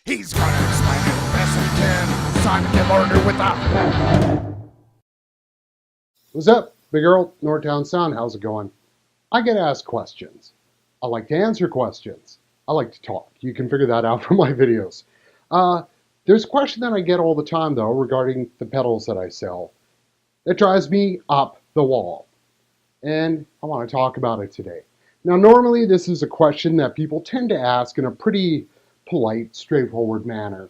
He's gonna explain it best he can. Simon can learn it without. What's up, big Earl, Northtownsound? How's it going? I get asked questions. I like to answer questions. I like to talk. You can figure that out from my videos. There's a question that I get all the time, though, regarding the pedals that I sell. It drives me up the wall. And I want to talk about it today. Now, normally this is a question that people tend to ask in a pretty polite, straightforward manner.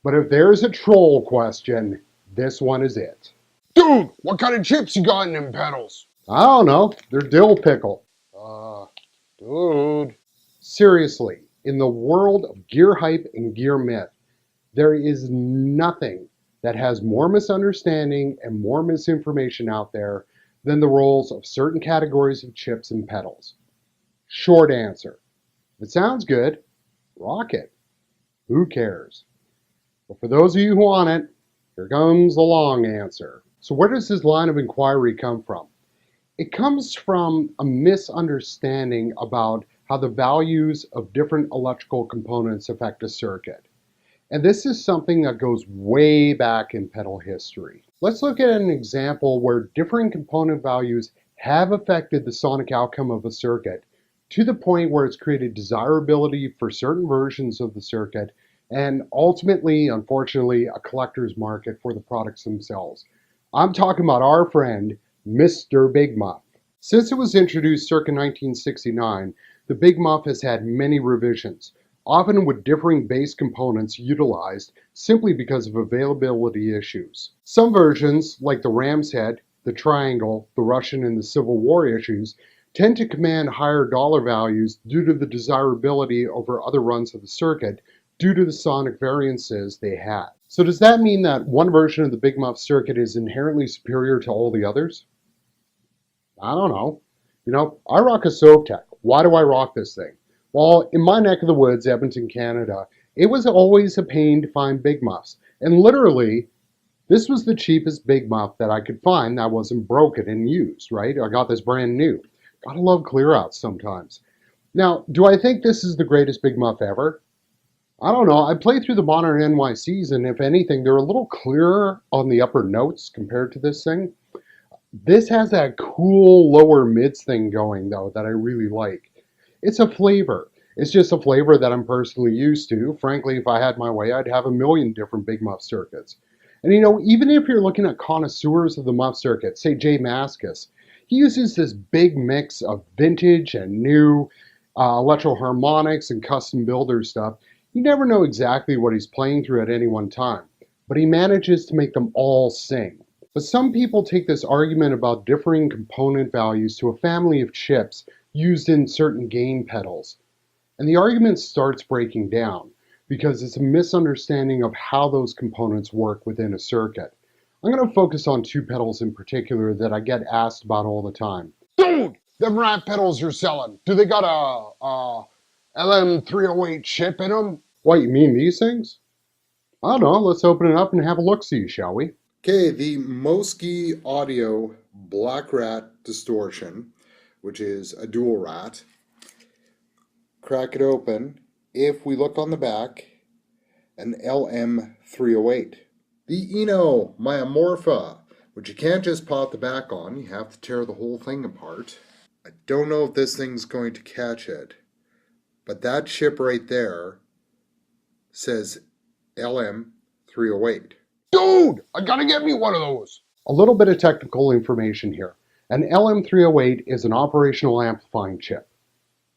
But if there's a troll question, this one is it. Dude, what kind of chips you got in them pedals? I don't know. They're dill pickle. Dude. Seriously, in the world of gear hype and gear myth, there is nothing that has more misunderstanding and more misinformation out there than the roles of certain categories of chips and pedals. Short answer. If it sounds good, rock it. Who cares? But for those of you who want it, here comes the long answer. So where does this line of inquiry come from? It comes from a misunderstanding about how the values of different electrical components affect a circuit. And this is something that goes way back in pedal history. Let's look at an example where different component values have affected the sonic outcome of a circuit to the point where it's created desirability for certain versions of the circuit and ultimately, unfortunately, a collector's market for the products themselves. I'm talking about our friend, Mr. Big Muff. Since it was introduced circa 1969, the Big Muff has had many revisions, often with differing base components utilized simply because of availability issues. Some versions, like the Ram's Head, the Triangle, the Russian, and the Civil War issues, tend to command higher dollar values due to the desirability over other runs of the circuit due to the sonic variances they had. So does that mean that one version of the Big Muff circuit is inherently superior to all the others? I don't know. I rock a Sovtech. Why do I rock this thing? Well, in my neck of the woods, Edmonton, Canada, it was always a pain to find Big Muffs. And literally, this was the cheapest Big Muff that I could find that wasn't broken and used, right? I got this brand new. Gotta love clear outs sometimes. Now, do I think this is the greatest Big Muff ever? I don't know. I played through the modern NYCs, and if anything, they're a little clearer on the upper notes compared to this thing. This has that cool lower mids thing going, though, that I really like. It's a flavor. It's just a flavor that I'm personally used to. Frankly, if I had my way, I'd have a million different Big Muff circuits. And even if you're looking at connoisseurs of the Muff circuit, say Jay Mascis, he uses this big mix of vintage and new electro-harmonics and custom builder stuff. You never know exactly what he's playing through at any one time, but he manages to make them all sing. But some people take this argument about differing component values to a family of chips used in certain gain pedals. And the argument starts breaking down because it's a misunderstanding of how those components work within a circuit. I'm going to focus on two pedals in particular that I get asked about all the time. Dude, them rat pedals you're selling, do they got a LM308 chip in them? What, you mean these things? I don't know. Let's open it up and have a look-see, shall we? Okay, the Moski Audio Black Rat Distortion, which is a dual rat. Crack it open. If we look on the back, an LM308. The Eno Myamorpha, which you can't just pop the back on, you have to tear the whole thing apart. I don't know if this thing's going to catch it, but that chip right there says LM308. Dude, I gotta get me one of those. A little bit of technical information here. An LM308 is an operational amplifying chip.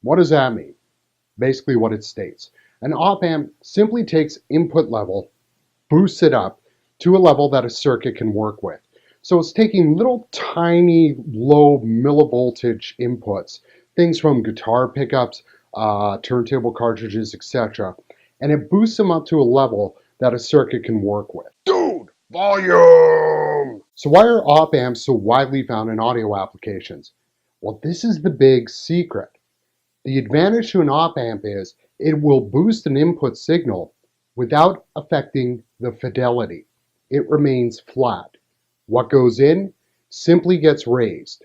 What does that mean? Basically what it states. An op-amp simply takes input level, boosts it up to a level that a circuit can work with. So it's taking little tiny low millivoltage inputs, things from guitar pickups, turntable cartridges, etc. And it boosts them up to a level that a circuit can work with. Dude, volume! So why are op-amps so widely found in audio applications? Well, this is the big secret. The advantage to an op-amp is it will boost an input signal without affecting the fidelity. It remains flat. What goes in simply gets raised.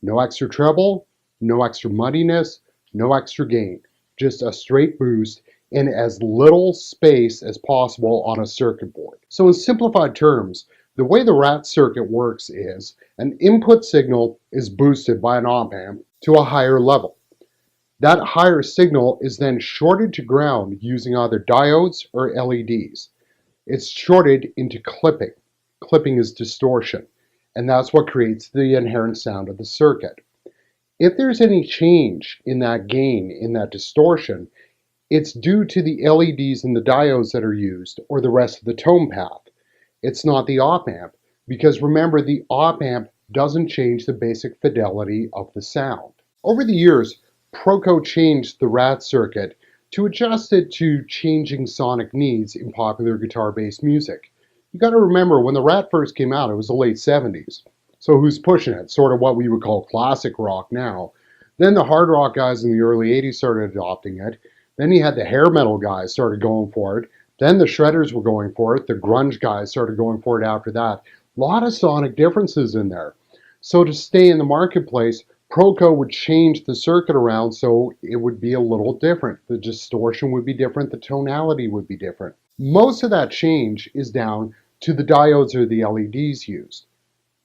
No extra treble, no extra muddiness, no extra gain. Just a straight boost in as little space as possible on a circuit board. So in simplified terms, the way the rat circuit works is an input signal is boosted by an op amp to a higher level. That higher signal is then shorted to ground using either diodes or LEDs. It's shorted into clipping. Clipping is distortion, and that's what creates the inherent sound of the circuit. If there's any change in that gain, in that distortion, it's due to the LEDs and the diodes that are used, or the rest of the tone path. It's not the op amp, because remember, the op amp doesn't change the basic fidelity of the sound. Over the years, Proco changed the rat circuit to adjust it to changing sonic needs in popular guitar-based music. You gotta remember, when the rat first came out, it was the late 70s. So who's pushing it? Sort of what we would call classic rock now. Then the hard rock guys in the early 80s started adopting it. Then you had the hair metal guys started going for it. Then the shredders were going for it. The grunge guys started going for it after that. A lot of sonic differences in there. So to stay in the marketplace, Proco would change the circuit around so it would be a little different. The distortion would be different. The tonality would be different. Most of that change is down to the diodes or the LEDs used.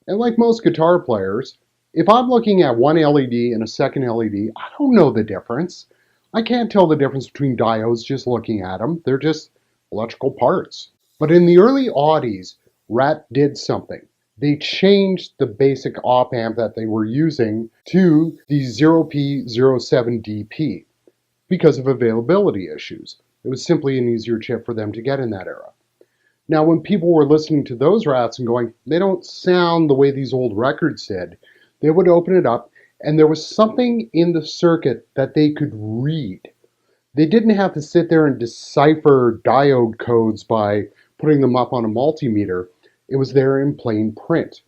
And like most guitar players, if I'm looking at one LED and a second LED, I don't know the difference. I can't tell the difference between diodes just looking at them. They're just electrical parts. But in the early Audis, Rat did something. They changed the basic op amp that they were using to the 0P07DP because of availability issues. It was simply an easier chip for them to get in that era. Now, when people were listening to those rats and going, they don't sound the way these old records did, they would open it up and there was something in the circuit that they could read. They didn't have to sit there and decipher diode codes by putting them up on a multimeter. It was there in plain print.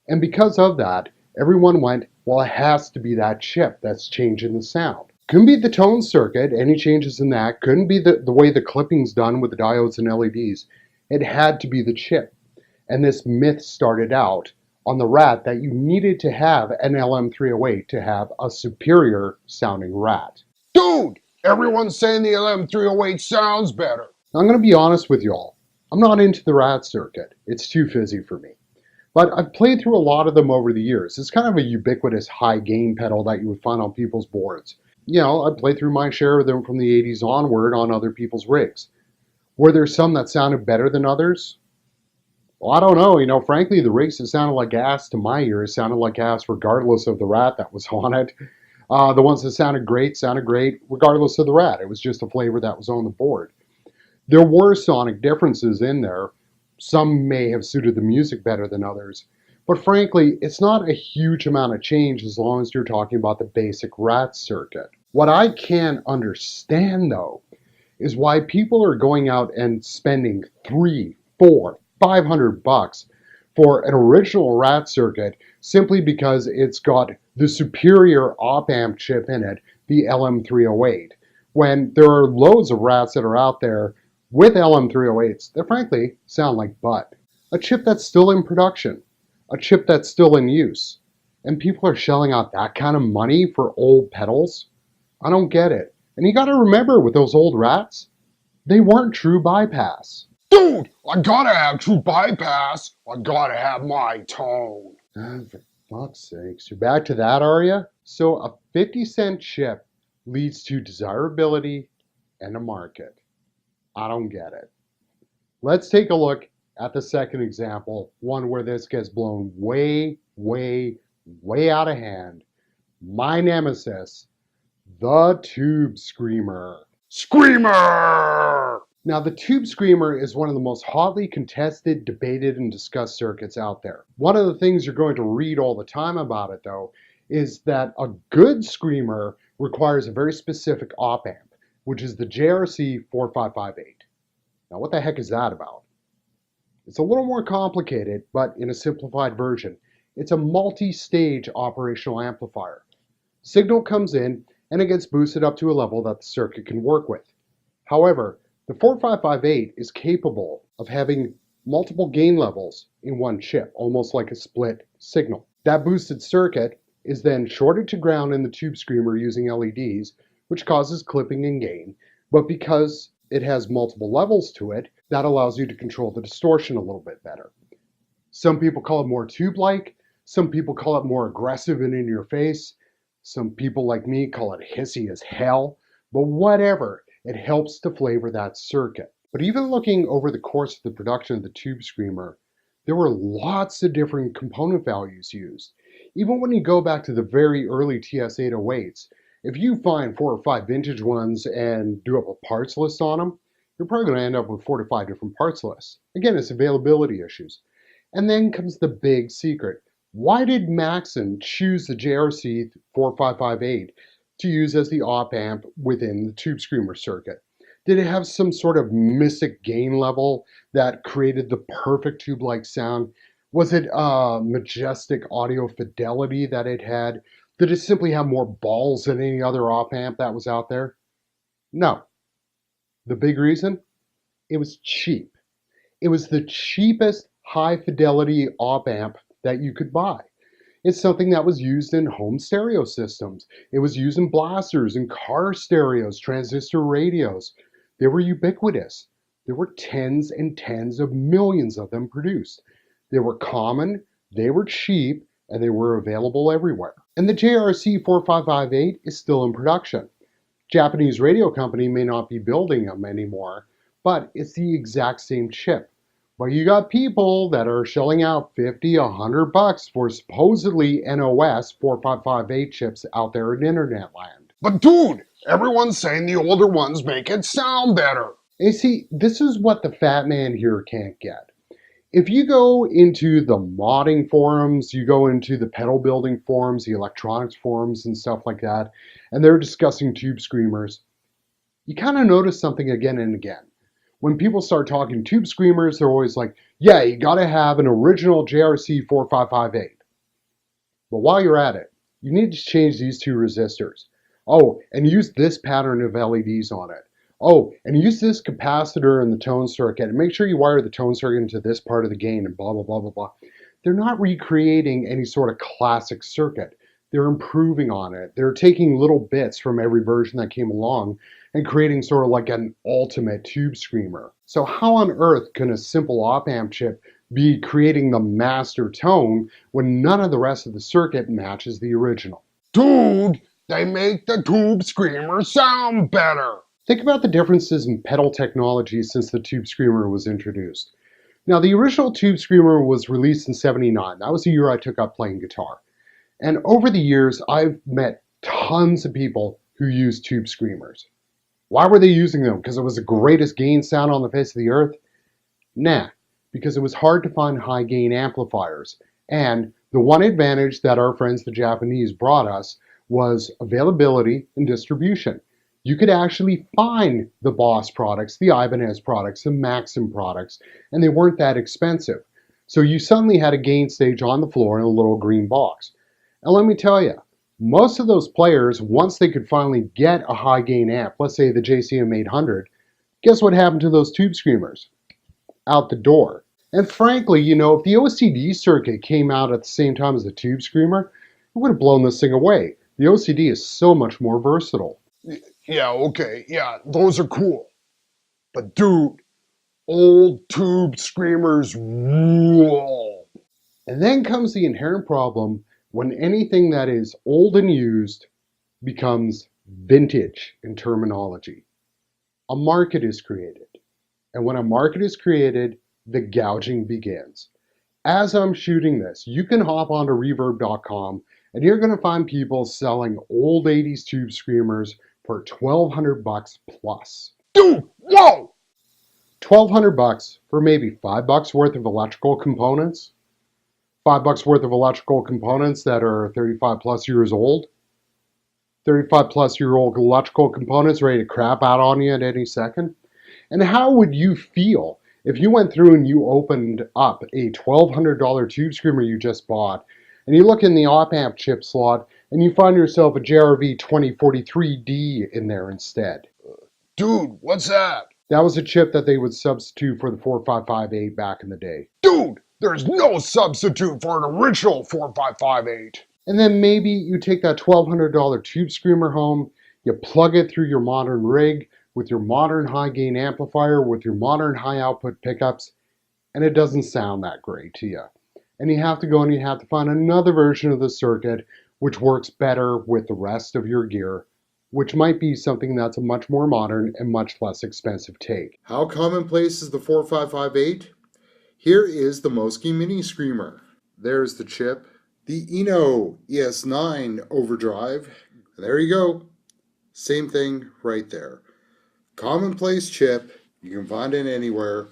And because of that, everyone went, well, it has to be that chip that's changing the sound. Couldn't be the tone circuit, any changes in that. Couldn't be the way the clipping's done with the diodes and LEDs. It had to be the chip. And this myth started out on the rat that you needed to have an LM308 to have a superior sounding rat. Dude, everyone's saying the LM308 sounds better. Now, I'm going to be honest with y'all. I'm not into the rat circuit. It's too fizzy for me. But I've played through a lot of them over the years. It's kind of a ubiquitous high gain pedal that you would find on people's boards. You know, I've played through my share of them from the 80s onward on other people's rigs. Were there some that sounded better than others? Well, I don't know. You know, frankly, the rigs that sounded like gas to my ears sounded like gas regardless of the rat that was on it. The ones that sounded great regardless of the rat. It was just a flavor that was on the board. There were sonic differences in there. Some may have suited the music better than others. But frankly, it's not a huge amount of change as long as you're talking about the basic rat circuit. What I can't understand, though, is why people are going out and spending $300, $400, $500 for an original rat circuit simply because it's got the superior op amp chip in it, the LM308, when there are loads of rats that are out there with LM308s that frankly sound like butt. A chip that's still in production, a chip that's still in use, and people are shelling out that kind of money for old pedals? I don't get it. And you gotta remember, with those old rats, they weren't true bypass. Dude, I gotta have true bypass. I gotta have my tone. For fuck's sakes, you're back to that, are you? So a 50-cent chip leads to desirability and a market. I don't get it. Let's take a look at the second example, one where this gets blown way, way, way out of hand. My nemesis, the Tube Screamer. Screamer! Now, the Tube Screamer is one of the most hotly contested, debated, and discussed circuits out there. One of the things you're going to read all the time about it, though, is that a good Screamer requires a very specific op amp, which is the JRC 4558. Now, what the heck is that about? It's a little more complicated, but in a simplified version, it's a multi-stage operational amplifier. Signal comes in, and it gets boosted up to a level that the circuit can work with. However, the 4558 is capable of having multiple gain levels in one chip, almost like a split signal. That boosted circuit is then shorted to ground in the Tube Screamer using LEDs, which causes clipping and gain. But because it has multiple levels to it, that allows you to control the distortion a little bit better. Some people call it more tube-like, some people call it more aggressive and in your face, some people like me call it hissy as hell, but whatever, it helps to flavor that circuit. But even looking over the course of the production of the Tube Screamer, there were lots of different component values used. Even when you go back to the very early TS-808s, if you find 4 or 5 vintage ones and do up a parts list on them, you're probably going to end up with 4 to 5 different parts lists. Again, it's availability issues. And then comes the big secret. Why did Maxon choose the JRC 4558 to use as the op amp within the Tube Screamer circuit? Did it have some sort of mystic gain level that created the perfect tube-like sound? Was it majestic audio fidelity that it had? Did it simply have more balls than any other op amp that was out there? No. The big reason? It was cheap. It was the cheapest high fidelity op amp that you could buy. It's something that was used in home stereo systems. It was used in blasters, in car stereos, transistor radios. They were ubiquitous. There were tens and tens of millions of them produced. They were common, they were cheap, and they were available everywhere. And the JRC 4558 is still in production. Japanese radio company may not be building them anymore, but it's the exact same chip. But you got people that are shelling out $50, $100 for supposedly NOS 4558 chips out there in internet land. But dude, everyone's saying the older ones make it sound better. And see, this is what the fat man here can't get. If you go into the modding forums, you go into the pedal building forums, the electronics forums and stuff like that, and they're discussing Tube Screamers, you kind of notice something again and again. When people start talking Tube Screamers, they're always like, yeah, you gotta have an original JRC 4558. But while you're at it, you need to change these 2 resistors. Oh, and use this pattern of LEDs on it. Oh, and use this capacitor in the tone circuit, and make sure you wire the tone circuit into this part of the gain, and blah, blah, blah, blah, blah. They're not recreating any sort of classic circuit. They're improving on it. They're taking little bits from every version that came along and creating sort of like an ultimate Tube Screamer. So how on earth can a simple op amp chip be creating the master tone when none of the rest of the circuit matches the original? Dude, they make the Tube Screamer sound better. Think about the differences in pedal technology since the Tube Screamer was introduced. Now, the original Tube Screamer was released in '79. That was the year I took up playing guitar. And over the years, I've met tons of people who use Tube Screamers. Why were they using them? Because it was the greatest gain sound on the face of the earth? Nah, because it was hard to find high gain amplifiers. And the one advantage that our friends the Japanese brought us was availability and distribution. You could actually find the Boss products, the Ibanez products, the Maxim products, and they weren't that expensive. So you suddenly had a gain stage on the floor in a little green box. And let me tell you, most of those players, once they could finally get a high gain amp, let's say the JCM 800, guess what happened to those Tube Screamers? Out the door. And frankly, you know, if the OCD circuit came out at the same time as the Tube Screamer, it would have blown this thing away. The OCD is so much more versatile. Yeah, okay, yeah, those are cool. But dude, old Tube Screamers rule. And then comes the inherent problem when anything that is old and used becomes vintage in terminology. A market is created. And when a market is created, the gouging begins. As I'm shooting this, you can hop onto reverb.com and you're going to find people selling old 80s Tube Screamers for $1,200 plus. Dude, whoa! $1,200 for maybe $5 worth of electrical components. $5 worth of electrical components that are 35 plus years old. 35 plus year old electrical components ready to crap out on you at any second. And how would you feel if you went through and you opened up a $1,200 Tube Screamer you just bought, and you look in the op amp chip slot, and you find yourself a JRV 2043D in there instead? Dude, what's that? That was a chip that they would substitute for the 4558 back in the day. Dude, there's no substitute for an original 4558. And then maybe you take that $1,200 Tube Screamer home, you plug it through your modern rig, with your modern high gain amplifier, with your modern high output pickups, and it doesn't sound that great to you. And you have to go and you have to find another version of the circuit which works better with the rest of your gear, which might be something that's a much more modern and much less expensive take. How commonplace is the 4558? Here is the Mosky Mini Screamer. There's the chip. The Eno ES9 overdrive. There you go. Same thing right there. Commonplace chip. You can find it anywhere.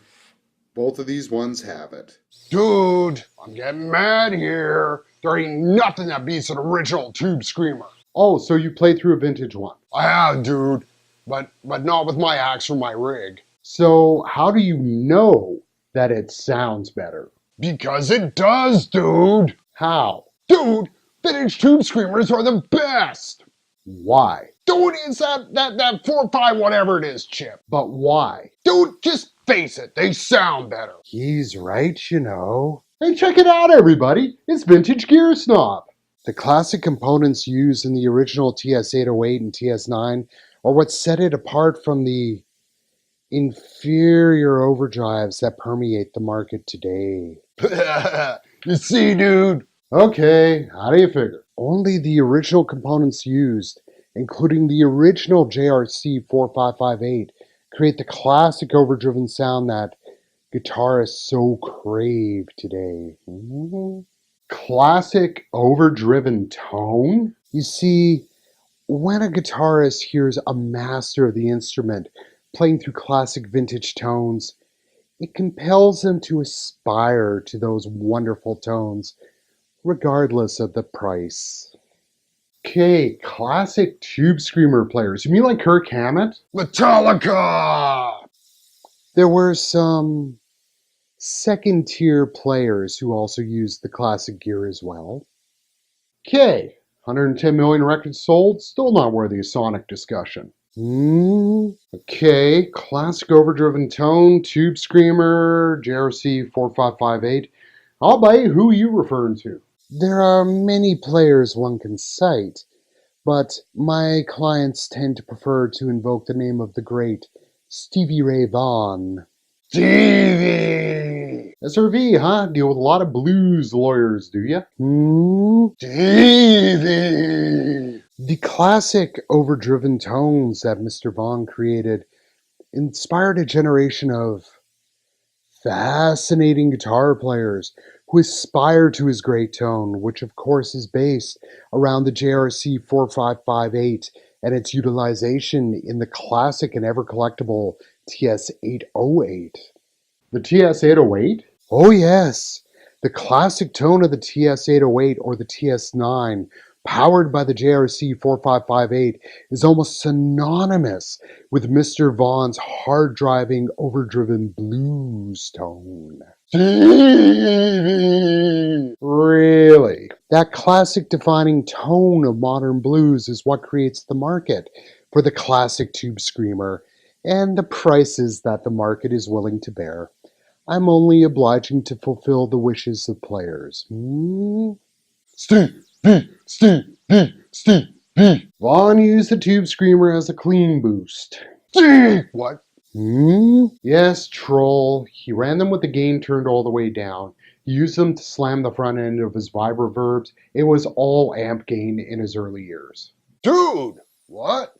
Both of these ones have it. Dude, I'm getting mad here. There ain't nothing that beats an original Tube Screamer. Oh, so you played through a vintage one. I have, dude, but not with my axe or my rig. So how do you know that it sounds better? Because it does, dude. How? Dude, vintage Tube Screamers are the best. Why? Dude, it's that 4-5 whatever it is chip. But why? Dude, just face it, they sound better. He's right, you know. Hey, check it out, everybody. It's Vintage Gear Snob. The classic components used in the original TS-808 and TS-9 are what set it apart from the inferior overdrives that permeate the market today. You see, dude? Okay, how do you figure? Only the original components used, including the original JRC 4558, create the classic overdriven sound that guitarists so crave today. Classic overdriven tone? You see, when a guitarist hears a master of the instrument playing through classic vintage tones, it compels them to aspire to those wonderful tones, regardless of the price. Okay, classic Tube Screamer players. You mean like Kirk Hammett? Metallica! There were some second tier players who also used the classic gear as well. Okay, 110 million records sold, still not worthy of sonic discussion. Okay, classic overdriven tone, Tube Screamer, JRC 4558. I'll buy you. Who are you referring to? There are many players one can cite, but my clients tend to prefer to invoke the name of the great Stevie Ray Vaughan. Stevie! SRV, huh? Deal with a lot of blues lawyers, do ya? Stevie! The classic overdriven tones that Mr. Vaughan created inspired a generation of fascinating guitar players who aspire to his great tone, which of course is based around the JRC 4558 and its utilization in the classic and ever collectible TS-808. The TS-808? Oh yes, the classic tone of the TS-808 or the TS-9, powered by the JRC 4558, is almost synonymous with Mr. Vaughan's hard-driving, overdriven blues tone. Stevie! Really? That classic defining tone of modern blues is what creates the market for the classic Tube Screamer and the prices that the market is willing to bear. I'm only obliging to fulfill the wishes of players. Stevie! Stevie! Stevie! Vaughn used the Tube Screamer as a clean boost. Stevie! What? Yes, troll. He ran them with the gain turned all the way down. He used them to slam the front end of his vibroverbs. It was all amp gain in his early years. Dude! What?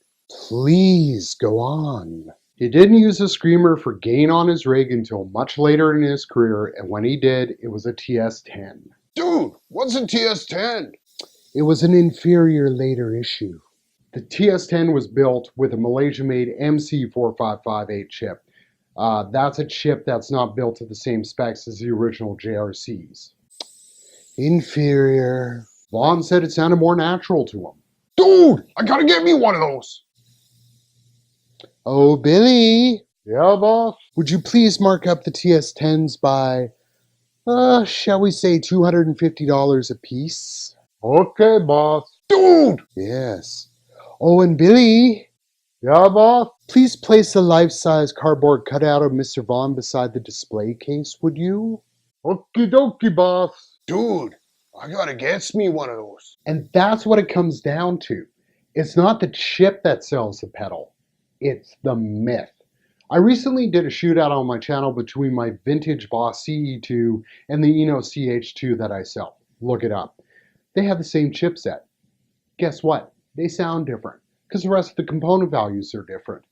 Please go on. He didn't use the Screamer for gain on his rig until much later in his career, and when he did, it was a TS-10. Dude, what's a TS-10? It was an inferior later issue. The TS-10 was built with a Malaysia-made MC4558 chip. That's a chip that's not built to the same specs as the original JRCs. Inferior. Vaughn said it sounded more natural to him. Dude, I gotta get me one of those. Oh, Billy. Yeah, boss? Would you please mark up the TS-10s by, shall we say $250 a piece? Okay, boss. Dude! Yes. Oh, and Billy. Yeah, boss? Please place a life-size cardboard cutout of Mr. Vaughan beside the display case, would you? Okie dokie, boss. Dude, I gotta get me one of those. And that's what it comes down to. It's not the chip that sells the pedal. It's the myth. I recently did a shootout on my channel between my vintage Boss CE2 and the Eno CH2 that I sell. Look it up. They have the same chipset. Guess what? They sound different because the rest of the component values are different.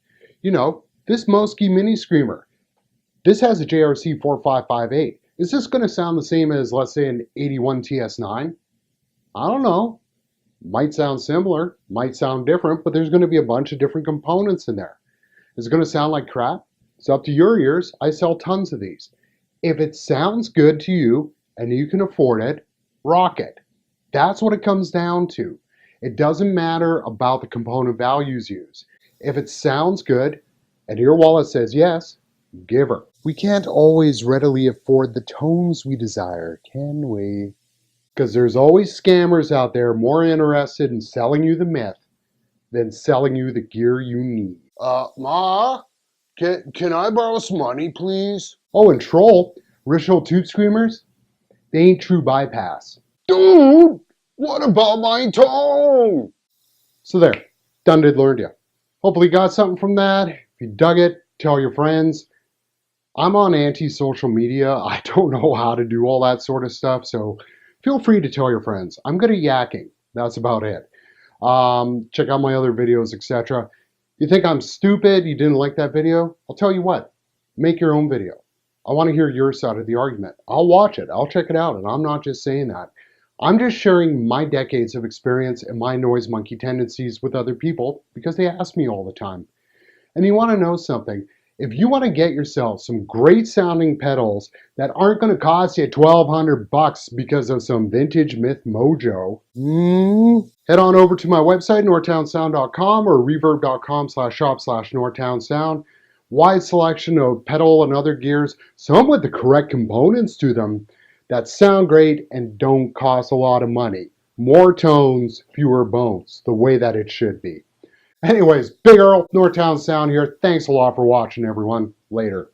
You know, this Mosky Mini Screamer, this has a JRC 4558. Is this going to sound the same as, let's say, an 81 TS9? I don't know. Might sound similar, might sound different, but there's going to be a bunch of different components in there. Is it going to sound like crap? It's up to your ears. I sell tons of these. If it sounds good to you and you can afford it, rock it. That's what it comes down to. It doesn't matter about the component values used. If it sounds good and your wallet says yes, give her. We can't always readily afford the tones we desire, can we? Because there's always scammers out there more interested in selling you the myth than selling you the gear you need. Ma, can I borrow some money, please? Oh, and Troll, Ritual Toot Screamers, they ain't true bypass. Dude, what about my tone? So there, done did learned you. Hopefully you got something from that. If you dug it, tell your friends. I'm on anti-social media. I don't know how to do all that sort of stuff, so feel free to tell your friends. I'm good at yakking. That's about it. Check out my other videos, etc. You think I'm stupid? You didn't like that video? I'll tell you what. Make your own video. I want to hear your side of the argument. I'll watch it. I'll check it out. And I'm not just saying that. I'm just sharing my decades of experience and my noise monkey tendencies with other people because they ask me all the time. And you want to know something? If you want to get yourself some great sounding pedals that aren't going to cost you $1,200 because of some vintage myth mojo, head on over to my website, northtownsound.com or reverb.com/shop/northtownsound. Wide selection of pedal and other gears, some with the correct components to them that sound great and don't cost a lot of money. More tones, fewer bones, the way that it should be. Anyways, Big Earl, Northtown Sound here. Thanks a lot for watching, everyone. Later.